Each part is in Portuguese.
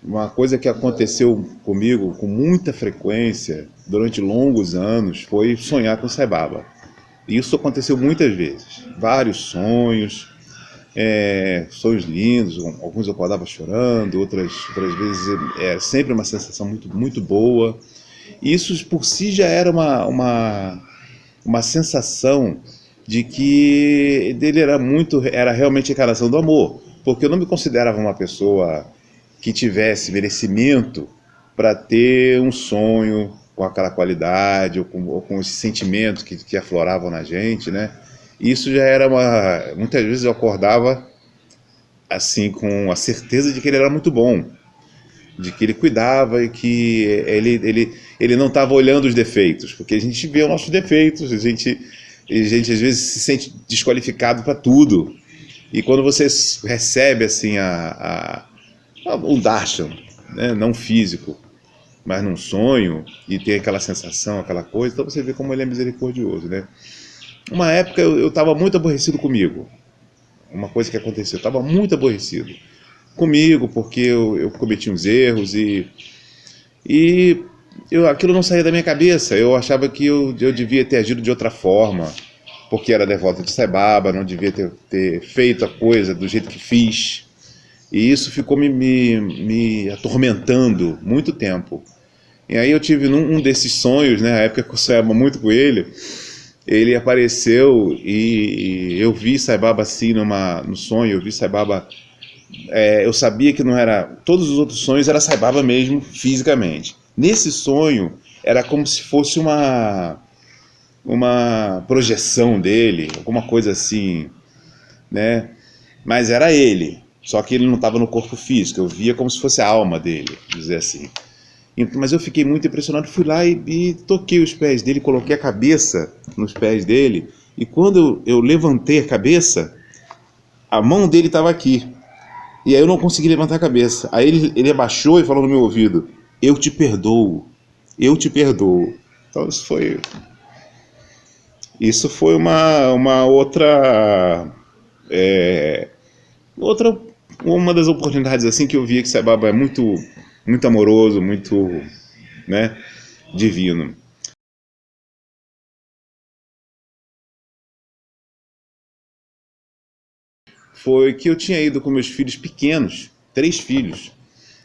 uma coisa que aconteceu comigo com muita frequência durante longos anos foi sonhar com Saibaba. E isso aconteceu muitas vezes. Vários sonhos, sonhos lindos, alguns eu acordava chorando, outras vezes é sempre uma sensação muito, muito boa. E isso por si já era uma sensação de que dele era realmente a encarnação do amor, porque eu não me considerava uma pessoa que tivesse merecimento para ter um sonho com aquela qualidade ou com esse sentimento que afloravam na gente, né? Isso já era muitas vezes eu acordava assim com a certeza de que ele era muito bom, de que ele cuidava e que ele não estava olhando os defeitos, porque a gente vê os nossos defeitos, a gente às vezes se sente desqualificado para tudo. E quando você recebe assim o darshan, né, não físico, mas num sonho, e tem aquela sensação, aquela coisa, então você vê como ele é misericordioso, né? Uma época eu estava muito aborrecido comigo, uma coisa que aconteceu, eu estava muito aborrecido comigo, porque eu cometi uns erros e aquilo não saía da minha cabeça. Eu achava que eu devia ter agido de outra forma, porque era devoto de Saibaba, não devia ter feito a coisa do jeito que fiz. E isso ficou me atormentando muito tempo. E aí eu tive um desses sonhos, né, a época que eu sonhava muito com ele apareceu e eu vi Saibaba assim no sonho, eu vi Saibaba. Eu sabia que não era. Todos os outros sonhos era Saibaba mesmo, fisicamente. Nesse sonho, era como se fosse uma projeção dele, alguma coisa assim, né? Mas era ele, só que ele não estava no corpo físico, eu via como se fosse a alma dele, dizer assim. Mas eu fiquei muito impressionado, fui lá e toquei os pés dele, coloquei a cabeça nos pés dele, e quando eu levantei a cabeça, a mão dele estava aqui. E aí eu não consegui levantar a cabeça. Aí ele abaixou e falou no meu ouvido: eu te perdoo, eu te perdoo. Então isso foi uma uma das oportunidades assim que eu via que Saibaba é muito, muito amoroso, muito, né, divino. Foi que eu tinha ido com meus filhos pequenos, 3 filhos,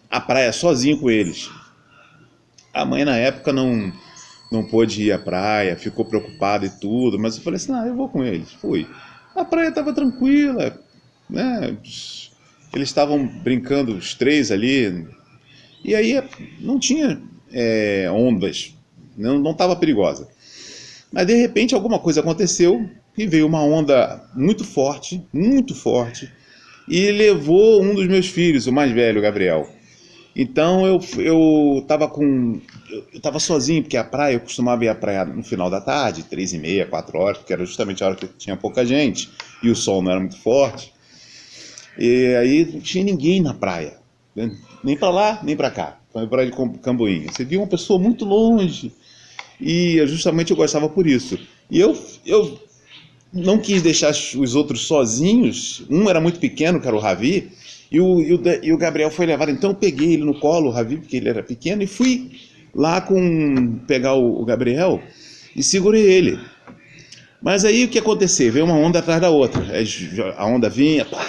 à praia sozinho com eles. A mãe na época não pôde ir à praia, ficou preocupada e tudo, mas eu falei assim, eu vou com eles. Fui. A praia estava tranquila, né? Eles estavam brincando, os 3 ali, e aí não tinha ondas, não estava perigosa. Mas de repente alguma coisa aconteceu e veio uma onda muito forte, e levou um dos meus filhos, o mais velho, o Gabriel. Então eu tava sozinho, porque a praia, eu costumava ir à praia no final da tarde, 3h30, 4 horas, porque era justamente a hora que tinha pouca gente, e o sol não era muito forte. E aí não tinha ninguém na praia, né? Nem para lá, nem para cá, na praia de Camboinha. Você via uma pessoa muito longe, e justamente eu gostava por isso. E eu não quis deixar os outros sozinhos, um era muito pequeno, que era o Ravi, e o Gabriel foi levado, então eu peguei ele no colo, o Ravi, porque ele era pequeno, e fui lá pegar o Gabriel e segurei ele. Mas aí o que aconteceu? Veio uma onda atrás da outra. A onda vinha, pá,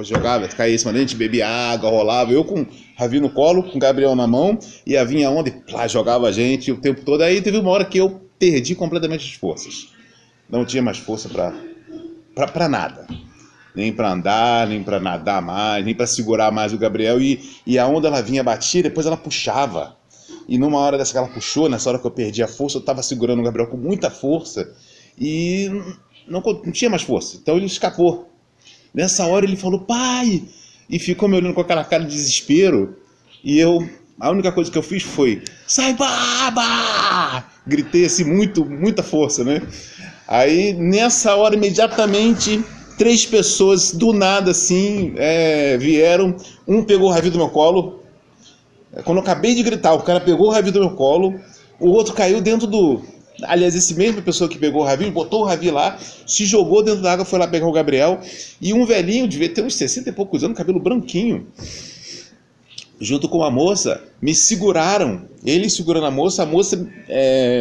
jogava, caía em cima da gente, bebia água, rolava. Eu com o Ravi no colo, com o Gabriel na mão, e vinha a onda e plá, jogava a gente o tempo todo. Aí teve uma hora que eu perdi completamente as forças. Não tinha mais força para nada. Nem para andar, nem para nadar mais, nem para segurar mais o Gabriel. E a onda ela vinha, batia, depois ela puxava. E numa hora dessa que ela puxou, nessa hora que eu perdi a força, eu estava segurando o Gabriel com muita força e não tinha mais força. Então ele escapou. Nessa hora ele falou, pai! E ficou me olhando com aquela cara de desespero. E a única coisa que eu fiz foi, Saibaba! Gritei assim, muita força, né? Aí nessa hora, imediatamente, 3 pessoas do nada assim vieram. Um pegou o Ravi do meu colo. Quando eu acabei de gritar, o cara pegou o Ravi do meu colo. O outro caiu dentro do... Aliás, esse mesmo pessoa que pegou o Ravi, botou o Ravi lá, se jogou dentro da água, foi lá pegar o Gabriel. E um velhinho, devia ter uns 60 e poucos anos, cabelo branquinho, junto com a moça, me seguraram. Ele segurando a moça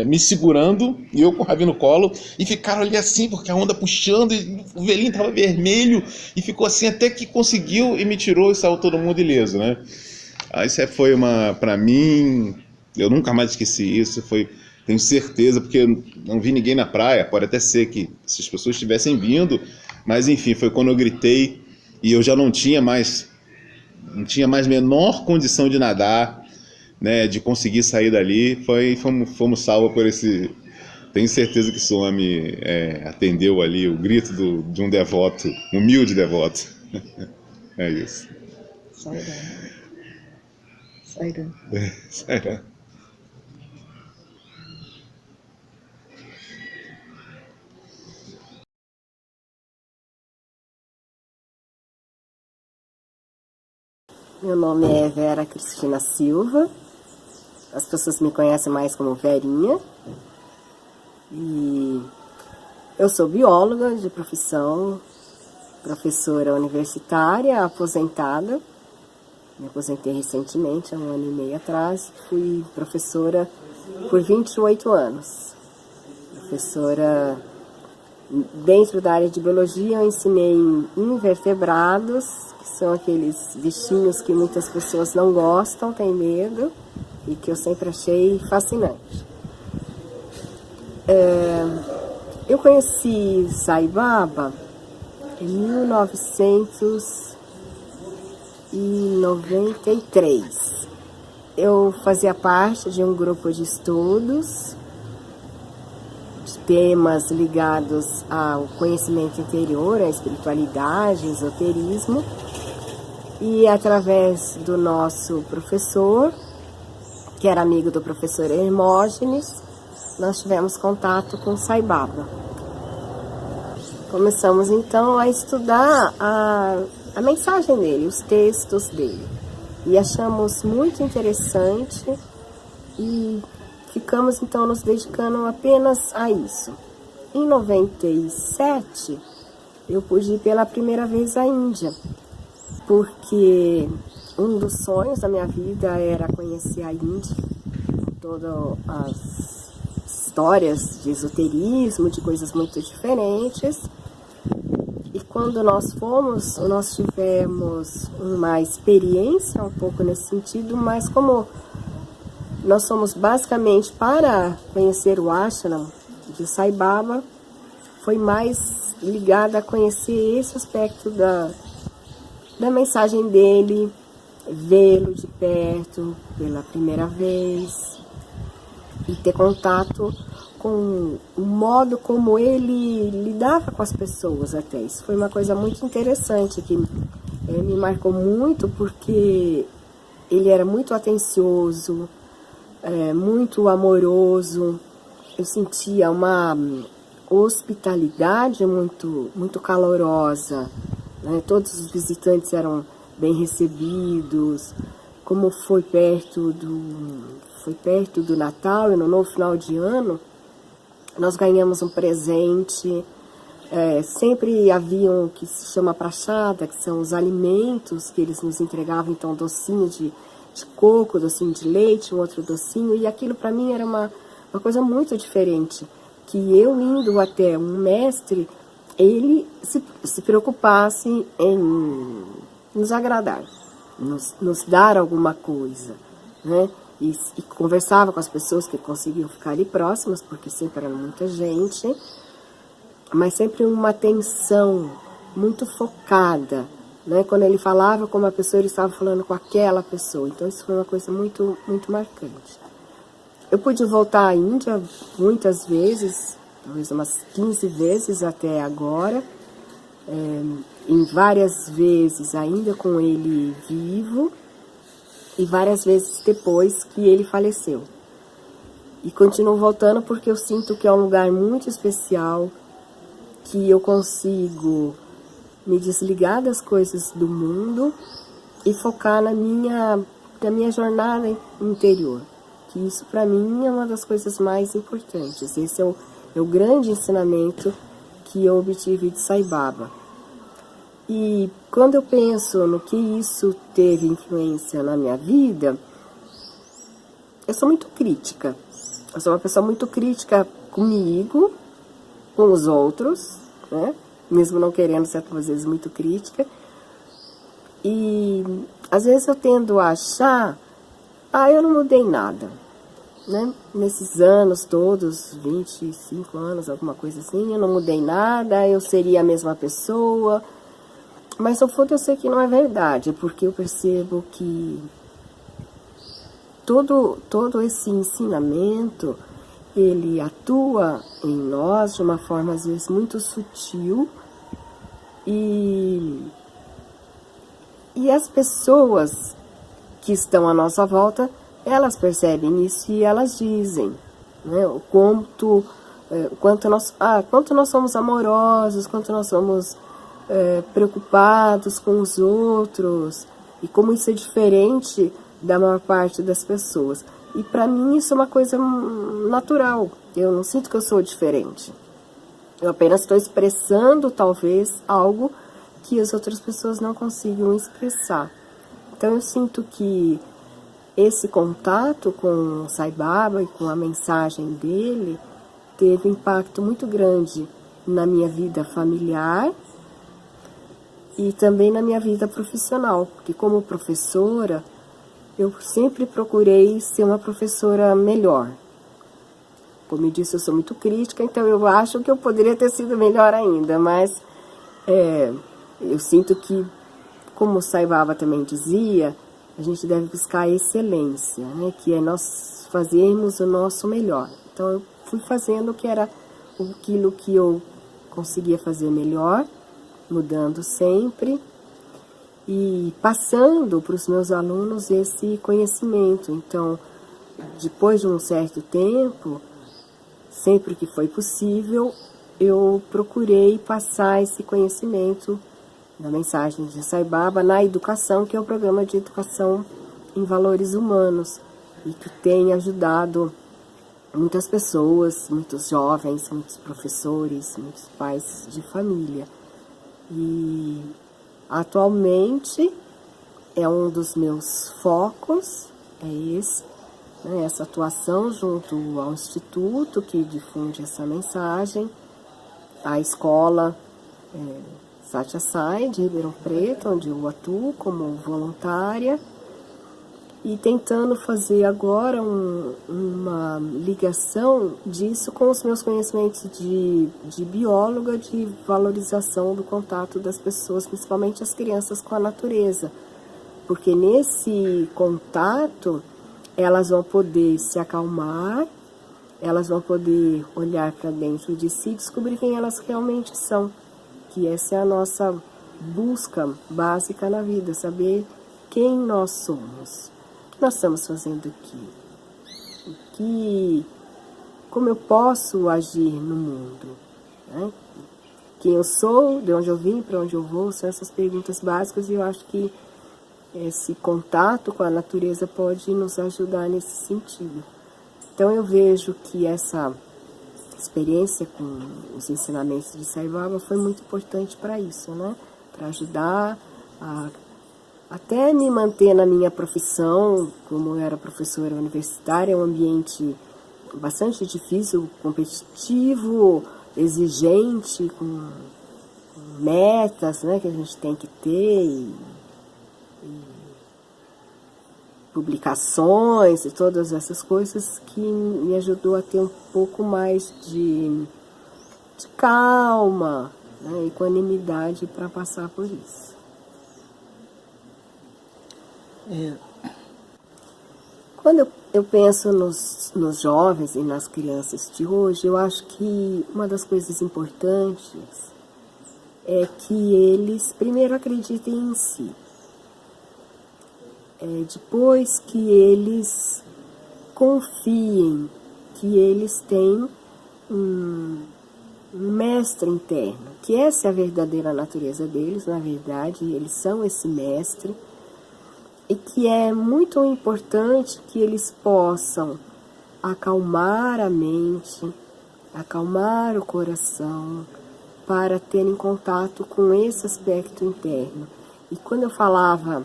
me segurando e eu com o Ravi no colo. E ficaram ali assim, porque a onda puxando e o velhinho estava vermelho. E ficou assim até que conseguiu e me tirou e saiu todo mundo ileso, né? Aí isso foi pra mim, eu nunca mais esqueci isso. Tenho certeza, porque eu não vi ninguém na praia. Pode até ser que essas pessoas estivessem vindo. Mas enfim, foi quando eu gritei e eu já não tinha mais menor condição de nadar, né, de conseguir sair dali. Fomos salvos por esse. Tenho certeza que esse homem atendeu ali o grito de um devoto, um humilde devoto. É isso. Sairá. Meu nome é Vera Cristina Silva, as pessoas me conhecem mais como Verinha, e eu sou bióloga de profissão, professora universitária, aposentada, me aposentei recentemente, há 1 ano e meio atrás, fui professora por 28 anos, professora dentro da área de biologia. Eu ensinei invertebrados, que são aqueles bichinhos que muitas pessoas não gostam, têm medo, e que eu sempre achei fascinante. Eu conheci Sai Baba em 1993. Eu fazia parte de um grupo de estudos de temas ligados ao conhecimento interior, à espiritualidade, esoterismo, e através do nosso professor, que era amigo do professor Hermógenes, nós tivemos contato com Sai Baba. Começamos então a estudar a mensagem dele, os textos dele, e achamos muito interessante e ficamos então nos dedicando apenas a isso. Em 97, eu pude ir pela primeira vez à Índia, porque um dos sonhos da minha vida era conhecer a Índia, todas as histórias de esoterismo, de coisas muito diferentes. E quando nós fomos, nós tivemos uma experiência um pouco nesse sentido, mas como nós somos basicamente para conhecer o ashram de Sai Baba, foi mais ligada a conhecer esse aspecto da mensagem dele, vê-lo de perto pela primeira vez e ter contato com o modo como ele lidava com as pessoas até. Isso foi uma coisa muito interessante que me marcou muito, porque ele era muito atencioso, muito amoroso. Eu sentia uma hospitalidade muito calorosa, né? Todos os visitantes eram bem recebidos. Como foi perto do Natal e no novo final de ano, nós ganhamos um presente. Sempre havia o que se chama prachada, que são os alimentos que eles nos entregavam, então docinho de coco, docinho de leite, um outro docinho, e aquilo para mim era uma coisa muito diferente, que eu indo até um mestre, ele se preocupasse em nos agradar, nos dar alguma coisa, né? E conversava com as pessoas que conseguiam ficar ali próximas, porque sempre era muita gente, mas sempre uma atenção muito focada, né? Quando ele falava com uma pessoa, ele estava falando com aquela pessoa. Então isso foi uma coisa muito, muito marcante. Eu pude voltar à Índia muitas vezes, talvez umas 15 vezes até agora, em várias vezes ainda com ele vivo, e várias vezes depois que ele faleceu. E continuo voltando porque eu sinto que é um lugar muito especial, que eu consigo me desligar das coisas do mundo e focar na minha jornada interior. Que isso para mim é uma das coisas mais importantes. Esse é o grande ensinamento que eu obtive de Sai Baba. E quando eu penso no que isso teve influência na minha vida, eu sou muito crítica. Eu sou uma pessoa muito crítica comigo, com os outros, né? Mesmo não querendo ser, às vezes, muito crítica. E às vezes eu tendo a achar, eu não mudei nada, né? Nesses anos todos, 25 anos, alguma coisa assim, eu não mudei nada, eu seria a mesma pessoa. Mas no fundo eu sei que não é verdade, porque eu percebo que todo esse ensinamento, ele atua em nós de uma forma às vezes muito sutil, e as pessoas que estão à nossa volta, elas percebem isso e elas dizem, né, o quanto nós somos amorosos, quanto nós somos preocupados com os outros, e como isso é diferente da maior parte das pessoas. E para mim isso é uma coisa natural, eu não sinto que eu sou diferente. Eu apenas estou expressando, talvez, algo que as outras pessoas não consigam expressar. Então eu sinto que esse contato com o Sai Baba e com a mensagem dele teve um impacto muito grande na minha vida familiar e também na minha vida profissional, porque como professora, eu sempre procurei ser uma professora melhor. Como eu disse, eu sou muito crítica, então eu acho que eu poderia ter sido melhor ainda, mas eu sinto que, como o Sai Baba também dizia, a gente deve buscar a excelência, né? Que é nós fazermos o nosso melhor. Então eu fui fazendo o que era aquilo que eu conseguia fazer melhor, mudando sempre e passando para os meus alunos esse conhecimento. Então, depois de um certo tempo, sempre que foi possível, eu procurei passar esse conhecimento da mensagem de Sai Baba na educação, que é o programa de educação em valores humanos, e que tem ajudado muitas pessoas, muitos jovens, muitos professores, muitos pais de família. E atualmente é um dos meus focos, né, essa atuação junto ao Instituto que difunde essa mensagem, a escola Satya Sai de Ribeirão Preto, onde eu atuo como voluntária, e tentando fazer agora uma ligação disso com os meus conhecimentos de bióloga, de valorização do contato das pessoas, principalmente as crianças, com a natureza. Porque nesse contato elas vão poder se acalmar, elas vão poder olhar para dentro de si e descobrir quem elas realmente são. Que essa é a nossa busca básica na vida, saber quem nós somos. O que nós estamos fazendo aqui? Como eu posso agir no mundo? Né? Quem eu sou, de onde eu vim, para onde eu vou, são essas perguntas básicas, e eu acho que esse contato com a natureza pode nos ajudar nesse sentido. Então eu vejo que essa experiência com os ensinamentos de Sai Baba foi muito importante para isso, né? Para ajudar a até me manter na minha profissão, como eu era professora universitária, é um ambiente bastante difícil, competitivo, exigente, com metas, né, que a gente tem que ter, e publicações e todas essas coisas, que me ajudou a ter um pouco mais de calma, né, equanimidade para passar por isso. Quando eu penso nos jovens e nas crianças de hoje, eu acho que uma das coisas importantes é que eles primeiro acreditem em si. Depois que eles confiem que eles têm um mestre interno, que essa é a verdadeira natureza deles, na verdade, eles são esse mestre, e que é muito importante que eles possam acalmar a mente, acalmar o coração, para terem contato com esse aspecto interno. E quando eu falava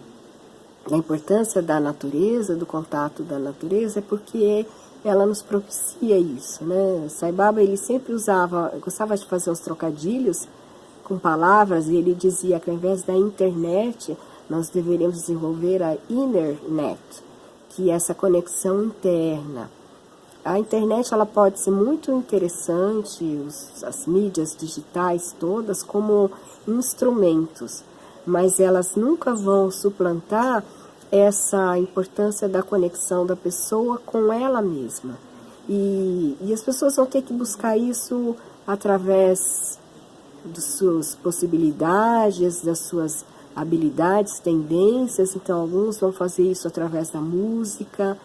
da importância da natureza, do contato da natureza, é porque ela nos propicia isso, né? Sai Baba, ele sempre gostava de fazer uns trocadilhos com palavras, e ele dizia que ao invés da internet, nós deveríamos desenvolver a innernet, que é essa conexão interna. A internet, ela pode ser muito interessante, as mídias digitais todas, como instrumentos, mas elas nunca vão suplantar essa importância da conexão da pessoa com ela mesma. E as pessoas vão ter que buscar isso através das suas possibilidades, das suas habilidades, tendências. Então, alguns vão fazer isso através da música,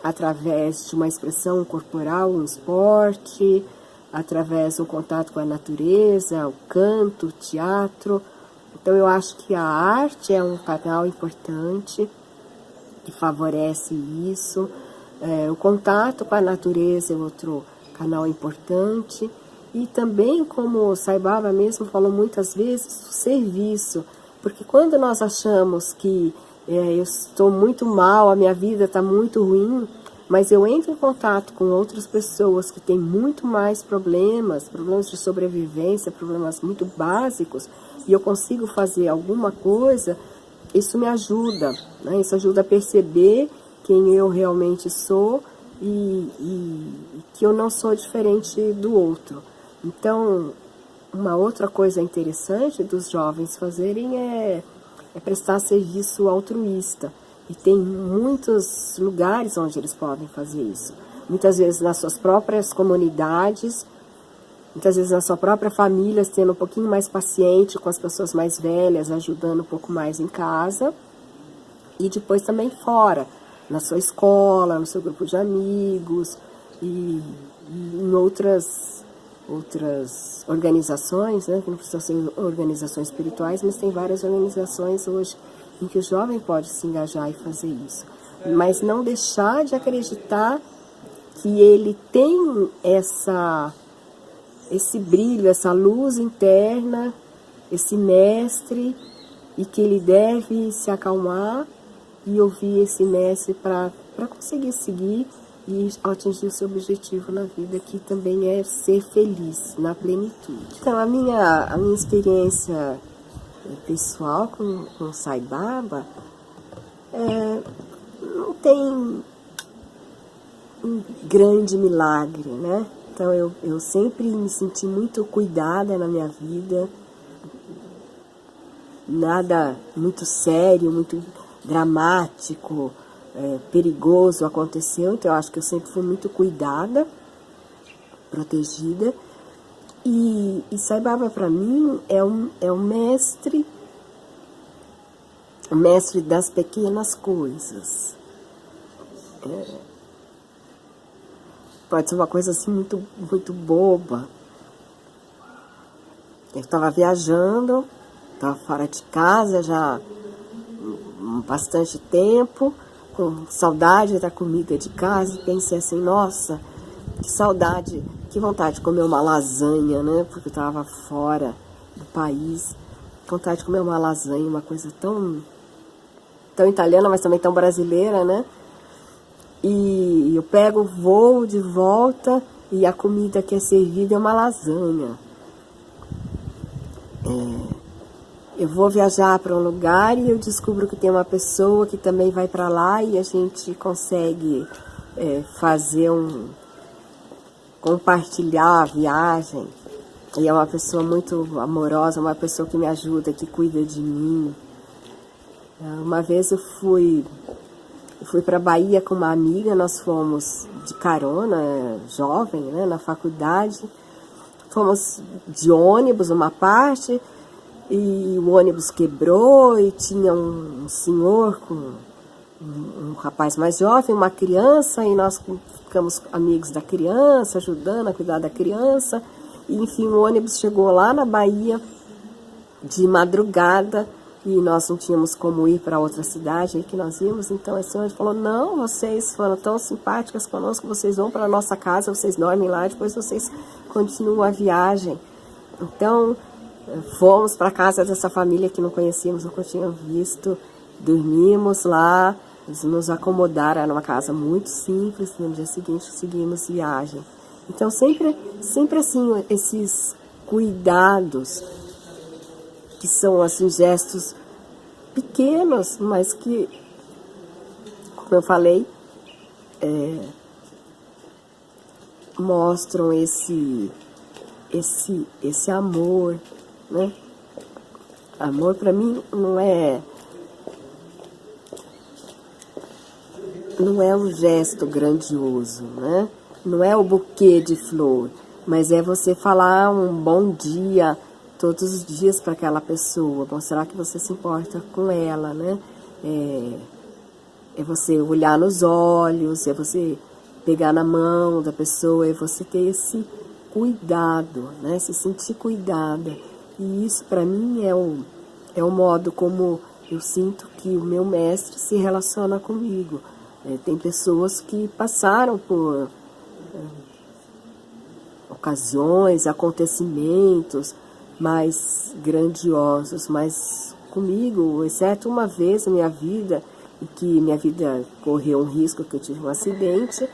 através de uma expressão corporal, um esporte, através do contato com a natureza, o canto, o teatro. Então, eu acho que a arte é um canal importante que favorece isso. O contato com a natureza é outro canal importante. E também, como o Sai Baba mesmo falou muitas vezes, o serviço. Porque quando nós achamos que eu estou muito mal, a minha vida está muito ruim, mas eu entro em contato com outras pessoas que têm muito mais problemas de sobrevivência, problemas muito básicos, e eu consigo fazer alguma coisa, isso me ajuda, né? Isso ajuda a perceber quem eu realmente sou e que eu não sou diferente do outro. Então, uma outra coisa interessante dos jovens fazerem é prestar serviço altruísta. E tem muitos lugares onde eles podem fazer isso. Muitas vezes nas suas próprias comunidades, muitas vezes na sua própria família, sendo um pouquinho mais paciente com as pessoas mais velhas, ajudando um pouco mais em casa. E depois também fora, na sua escola, no seu grupo de amigos e em outras organizações, né, que não precisam ser organizações espirituais, mas tem várias organizações hoje em que o jovem pode se engajar e fazer isso. Mas não deixar de acreditar que ele tem esse brilho, essa luz interna, esse mestre, e que ele deve se acalmar e ouvir esse mestre para conseguir seguir e atingir o seu objetivo na vida, que também é ser feliz na plenitude. Então, a minha experiência pessoal com Sai Baba não tem um grande milagre, né? Então, eu sempre me senti muito cuidada na minha vida, nada muito sério, muito dramático, perigoso aconteceu. Então eu acho que eu sempre fui muito cuidada, protegida. E Sai Baba para mim é o mestre das pequenas coisas. Pode ser uma coisa assim muito, muito boba. Eu estava viajando, estava fora de casa já há bastante tempo, com saudade da comida de casa, e pensei assim, nossa, que saudade, que vontade de comer uma lasanha, né? Porque eu estava fora do país, vontade de comer uma lasanha, uma coisa tão italiana, mas também tão brasileira, né? E eu pego o voo de volta e a comida que é servida é uma lasanha. Eu vou viajar para um lugar e eu descubro que tem uma pessoa que também vai para lá e a gente consegue fazer compartilhar a viagem. E é uma pessoa muito amorosa, uma pessoa que me ajuda, que cuida de mim. Uma vez eu fui para a Bahia com uma amiga, nós fomos de carona, jovem, né, na faculdade. Fomos de ônibus uma parte, e o ônibus quebrou e tinha um senhor com um rapaz mais jovem, uma criança, e nós ficamos amigos da criança, ajudando a cuidar da criança. E, enfim, o ônibus chegou lá na Bahia de madrugada e nós não tínhamos como ir para outra cidade aí que nós íamos. Então, esse ônibus falou, não, vocês foram tão simpáticas conosco, vocês vão para a nossa casa, vocês dormem lá, depois vocês continuam a viagem. Então, fomos para a casa dessa família que não conhecíamos, nunca tínhamos visto, dormimos lá, eles nos acomodaram, era uma casa muito simples, no dia seguinte seguimos viagem. Então, sempre assim, esses cuidados, que são assim, gestos pequenos, mas que, como eu falei, mostram esse amor, né? Amor para mim não é um gesto grandioso, né? Não é o buquê de flor, mas é você falar um bom dia todos os dias para aquela pessoa, mostrar que você se importa com ela, né? É você olhar nos olhos, é você pegar na mão da pessoa, é você ter esse cuidado, né? Se sentir cuidada. E isso para mim é o modo como eu sinto que o meu mestre se relaciona comigo. Tem pessoas que passaram por ocasiões, acontecimentos mais grandiosos, mas comigo, exceto uma vez na minha vida, em que minha vida correu um risco, que eu tive um acidente,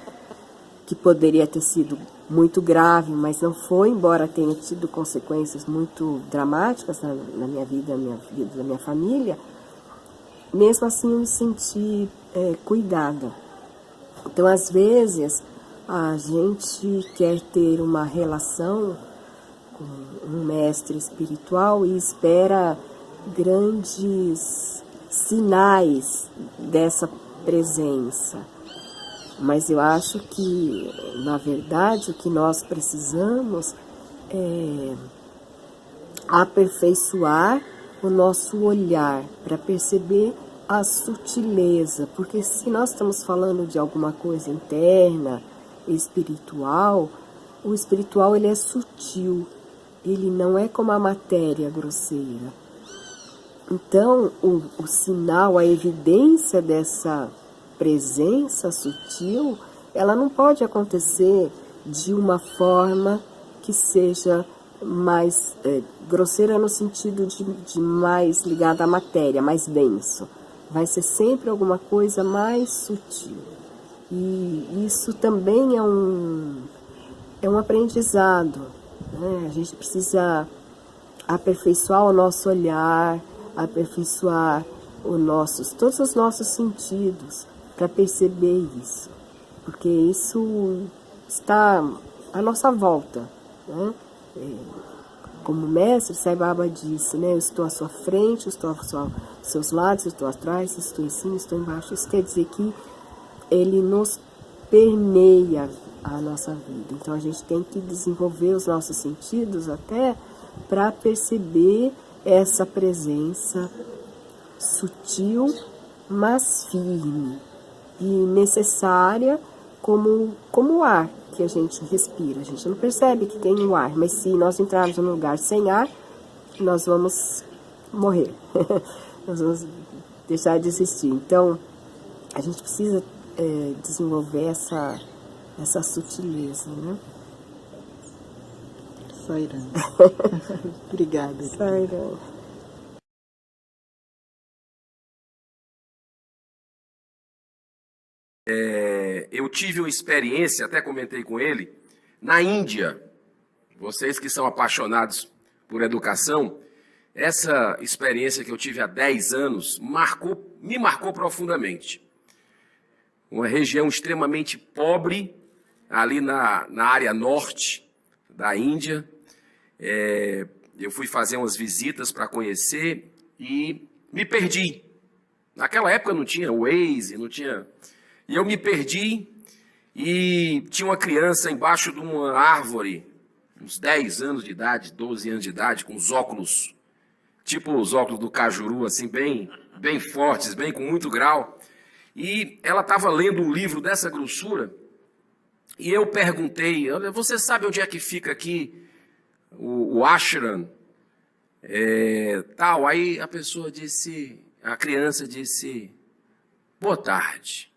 que poderia ter sido muito grave, mas não foi, embora tenha tido consequências muito dramáticas na minha vida, da minha família, mesmo assim eu me senti cuidada. Então, às vezes, a gente quer ter uma relação com um mestre espiritual e espera grandes sinais dessa presença. Mas eu acho que, na verdade, o que nós precisamos é aperfeiçoar o nosso olhar para perceber a sutileza, porque se nós estamos falando de alguma coisa interna, espiritual, o espiritual ele é sutil, ele não é como a matéria grosseira. Então, o sinal, a evidência dessa presença sutil, ela não pode acontecer de uma forma que seja mais grosseira no sentido de mais ligada à matéria, mais denso. Vai ser sempre alguma coisa mais sutil. E isso também é um aprendizado, né? A gente precisa aperfeiçoar o nosso olhar, aperfeiçoar todos os nossos sentidos para perceber isso. Porque isso está à nossa volta, né? Como o mestre Sai Baba disse, né? Eu estou à sua frente, eu estou aos seus lados, eu estou atrás, eu estou em cima, eu estou embaixo. Isso quer dizer que ele nos permeia a nossa vida. Então a gente tem que desenvolver os nossos sentidos até para perceber essa presença sutil, mas firme e necessária como o ar que a gente respira. A gente não percebe que tem o ar, mas se nós entrarmos num lugar sem ar, nós vamos morrer. Nós vamos deixar de existir. Então, a gente precisa desenvolver essa sutileza, né? Sairã. Obrigada. Sairã. Eu tive uma experiência, até comentei com ele, na Índia. Vocês que são apaixonados por educação, essa experiência que eu tive há 10 anos me marcou profundamente. Uma região extremamente pobre, ali na área norte da Índia. Eu fui fazer umas visitas para conhecer e me perdi. Naquela época não tinha Waze, não tinha... E eu me perdi e tinha uma criança embaixo de uma árvore, uns 10 anos de idade, 12 anos de idade, com os óculos, tipo os óculos do Cajuru, assim, bem fortes, bem com muito grau. E ela estava lendo um livro dessa grossura e eu perguntei, você sabe onde é que fica aqui o ashram? Tal. Aí a criança disse, boa tarde.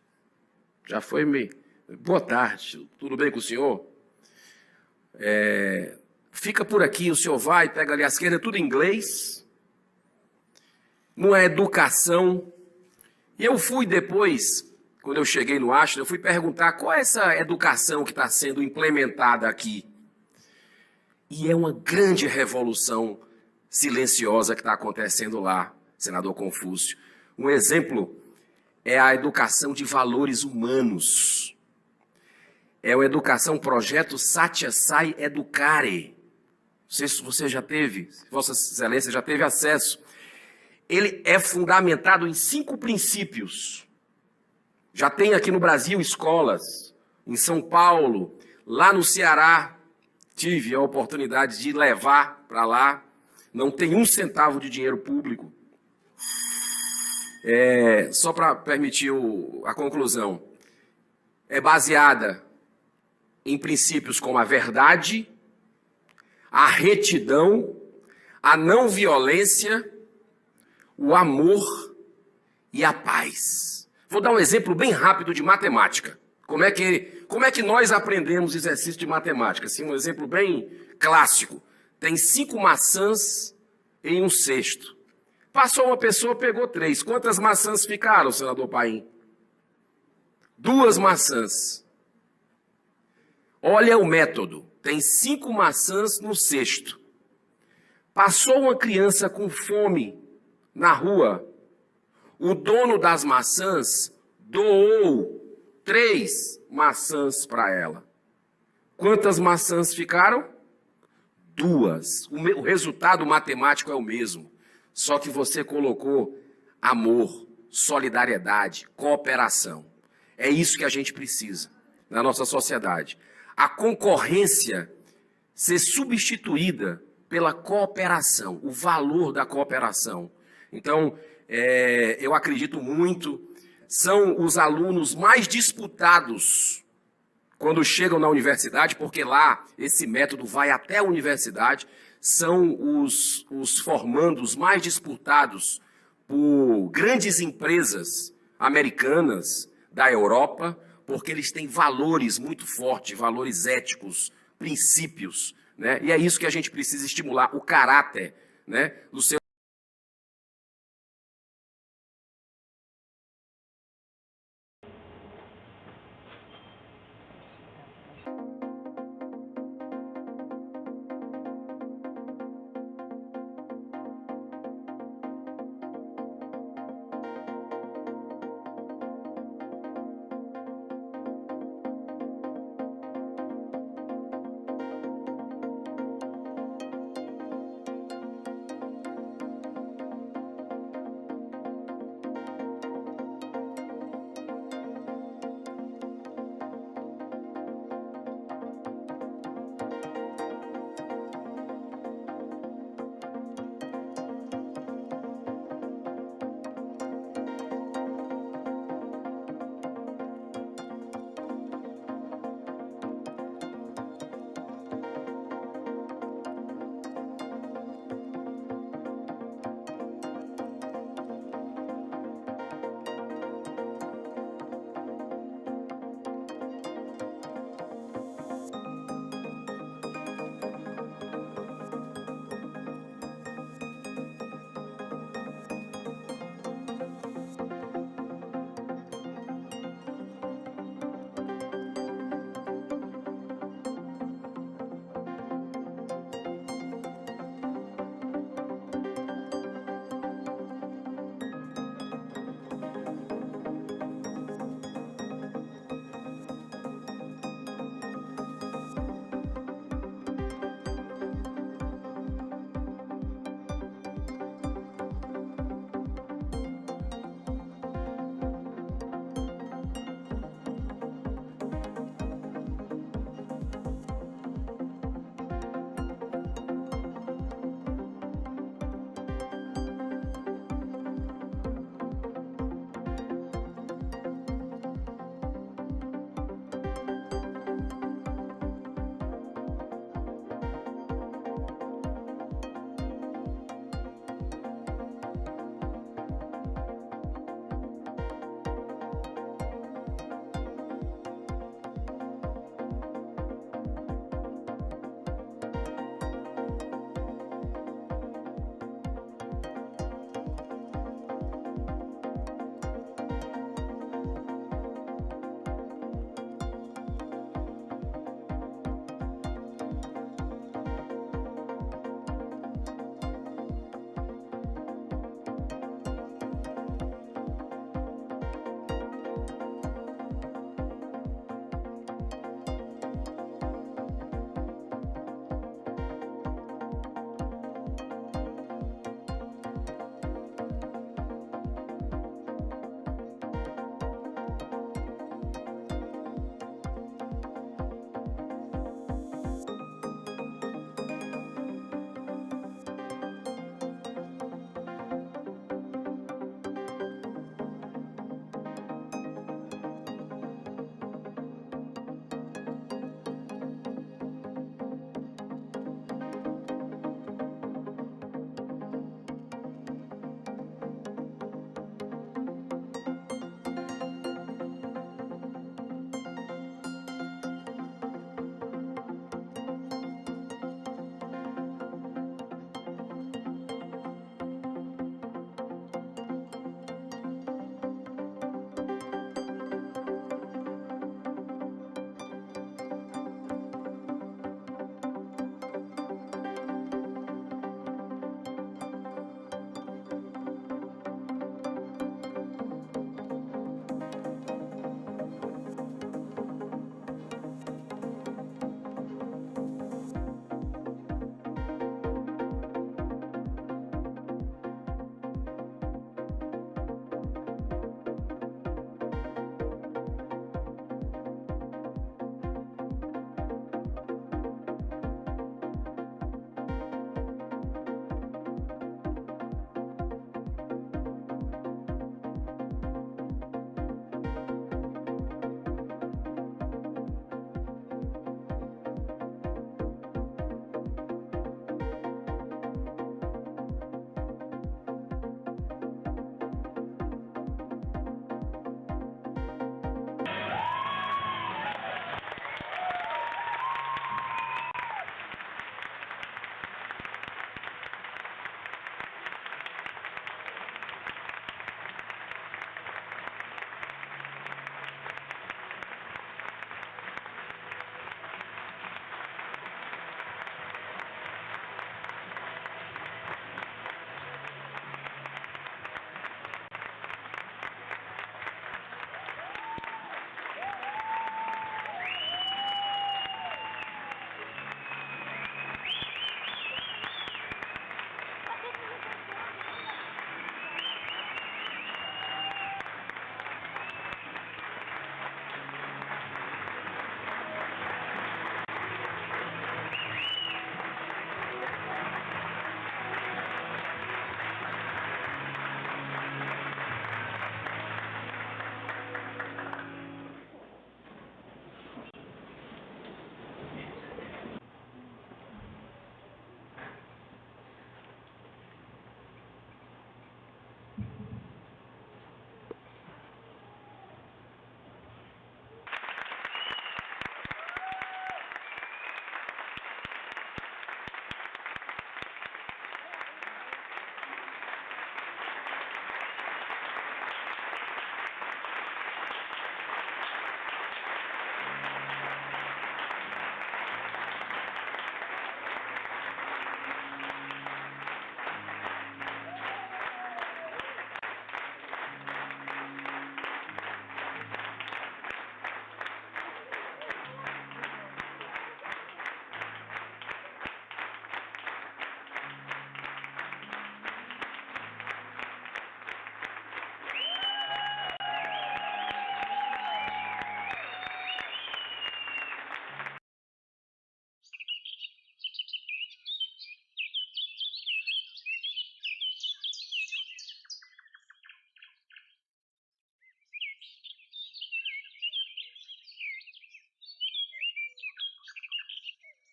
Já foi boa tarde, tudo bem com o senhor? fica por aqui, o senhor vai, pega ali a esquerda, tudo em inglês. Não é educação. E eu fui depois, quando eu cheguei no Ashton, eu fui perguntar qual é essa educação que está sendo implementada aqui. E é uma grande revolução silenciosa que está acontecendo lá, senador Confúcio. Um exemplo é a educação de valores humanos. É uma educação, projeto Satya Sai Educare. Não sei se você já teve, Vossa Excelência já teve acesso. Ele é fundamentado em 5 princípios. Já tem aqui no Brasil escolas, em São Paulo, lá no Ceará, tive a oportunidade de levar para lá. Não tem 1 centavo de dinheiro público. Só para permitir a conclusão. É baseada em princípios como a verdade, a retidão, a não violência, o amor e a paz. Vou dar um exemplo bem rápido de matemática. Como é que nós aprendemos exercício de matemática? Assim, um exemplo bem clássico. Tem 5 maçãs em um cesto. Passou uma pessoa, pegou 3. Quantas maçãs ficaram, senador Paim? 2 maçãs. Olha o método. Tem 5 maçãs no cesto. Passou uma criança com fome na rua. O dono das maçãs doou 3 maçãs para ela. Quantas maçãs ficaram? 2. O resultado matemático é o mesmo. Só que você colocou amor, solidariedade, cooperação. É isso que a gente precisa na nossa sociedade. A concorrência ser substituída pela cooperação, o valor da cooperação. Então, eu acredito muito, são os alunos mais disputados quando chegam na universidade, porque lá esse método vai até a universidade, são os formandos mais disputados por grandes empresas americanas da Europa, porque eles têm valores muito fortes, valores éticos, princípios, né? E é isso que a gente precisa estimular, o caráter, né, do seu